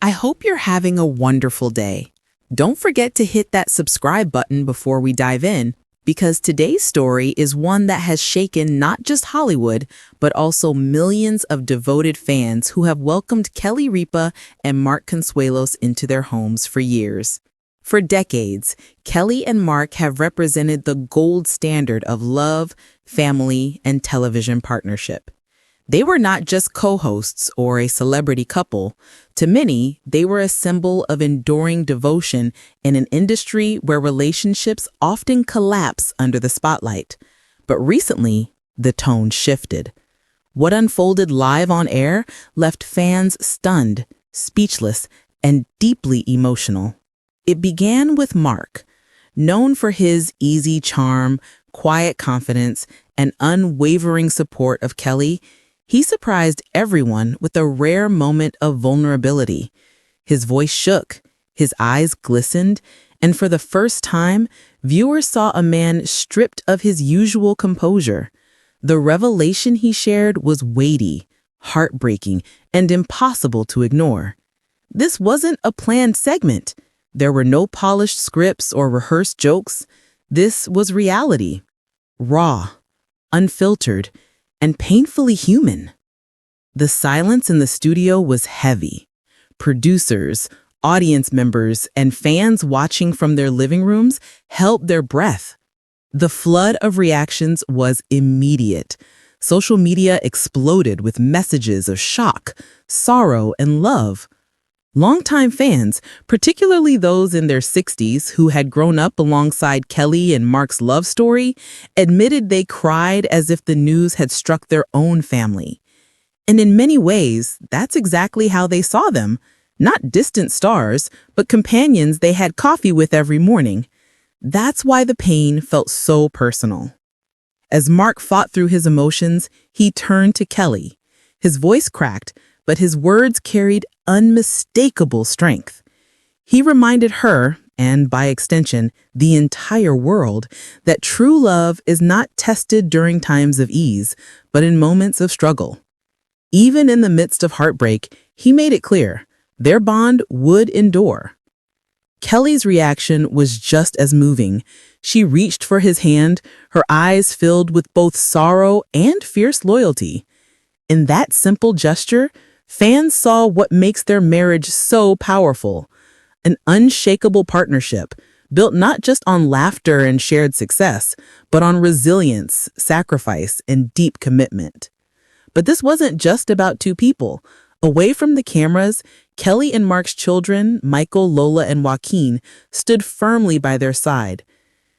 I hope you're having a wonderful day. Don't forget to hit that subscribe button before we dive in, because today's story is one that has shaken not just Hollywood, but also millions of devoted fans who have welcomed Kelly Ripa and Mark Consuelos into their homes for years. For decades, Kelly and Mark have represented the gold standard of love, family, and television partnership. They were not just co-hosts or a celebrity couple. To many, they were a symbol of enduring devotion in an industry where relationships often collapse under the spotlight. But recently, the tone shifted. What unfolded live on air left fans stunned, speechless, and deeply emotional. It began with Mark. Known for his easy charm, quiet confidence, and unwavering support of Kelly, he surprised everyone with a rare moment of vulnerability. His voice shook, his eyes glistened, and for the first time, viewers saw a man stripped of his usual composure. The revelation he shared was weighty, heartbreaking, and impossible to ignore. This wasn't a planned segment. There were no polished scripts or rehearsed jokes. This was reality. Raw, unfiltered, and painfully human. The silence in the studio was heavy. Producers, audience members, and fans watching from their living rooms held their breath. The flood of reactions was immediate. Social media exploded with messages of shock, sorrow, and love. Longtime fans, particularly those in their 60s who had grown up alongside Kelly and Mark's love story, admitted they cried as if the news had struck their own family. And in many ways, that's exactly how they saw them. Not distant stars, but companions they had coffee with every morning. That's why the pain felt so personal. As Mark fought through his emotions, he turned to Kelly. His voice cracked, but his words carried unmistakable strength. He reminded her, and by extension, the entire world, that true love is not tested during times of ease, but in moments of struggle. Even in the midst of heartbreak, he made it clear, their bond would endure. Kelly's reaction was just as moving. She reached for his hand, her eyes filled with both sorrow and fierce loyalty. In that simple gesture, fans saw what makes their marriage so powerful, an unshakable partnership built not just on laughter and shared success, but on resilience, sacrifice, and deep commitment. But this wasn't just about two people. Away from the cameras, Kelly and Mark's children, Michael, Lola, and Joaquin, stood firmly by their side.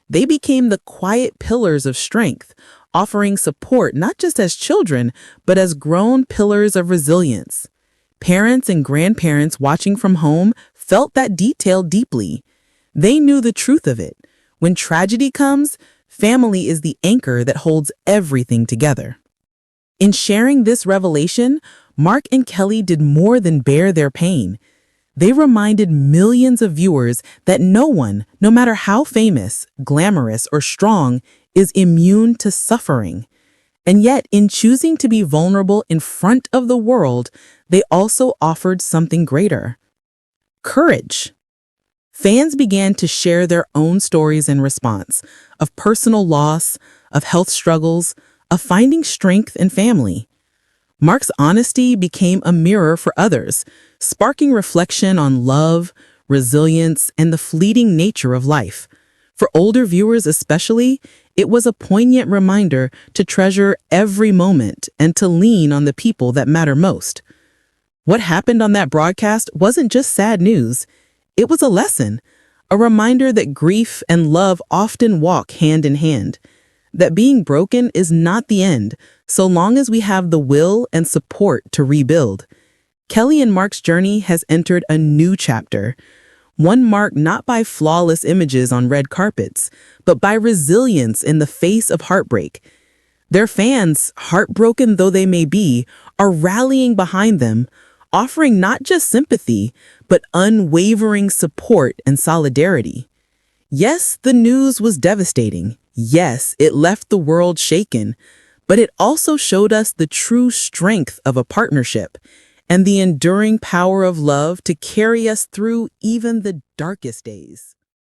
They became the quiet pillars of strength, offering support not just as children, but as grown pillars of resilience. Parents and grandparents watching from home felt that detail deeply. They knew the truth of it. When tragedy comes, family is the anchor that holds everything together. In sharing this revelation, Mark and Kelly did more than bear their pain. They reminded millions of viewers that no one, no matter how famous, glamorous, or strong, is immune to suffering. And yet, in choosing to be vulnerable in front of the world, they also offered something greater: courage. Fans began to share their own stories in response, of personal loss, of health struggles, of finding strength in family. Mark's honesty became a mirror for others, sparking reflection on love, resilience, and the fleeting nature of life. For older viewers especially, it was a poignant reminder to treasure every moment and to lean on the people that matter most. What happened on that broadcast wasn't just sad news. It was a lesson, a reminder that grief and love often walk hand in hand, that being broken is not the end, so long as we have the will and support to rebuild. Kelly and Mark's journey has entered a new chapter, one marked not by flawless images on red carpets, but by resilience in the face of heartbreak. Their fans, heartbroken though they may be, are rallying behind them, offering not just sympathy, but unwavering support and solidarity. Yes, the news was devastating. Yes, it left the world shaken, but it also showed us the true strength of a partnership, and the enduring power of love to carry us through even the darkest days.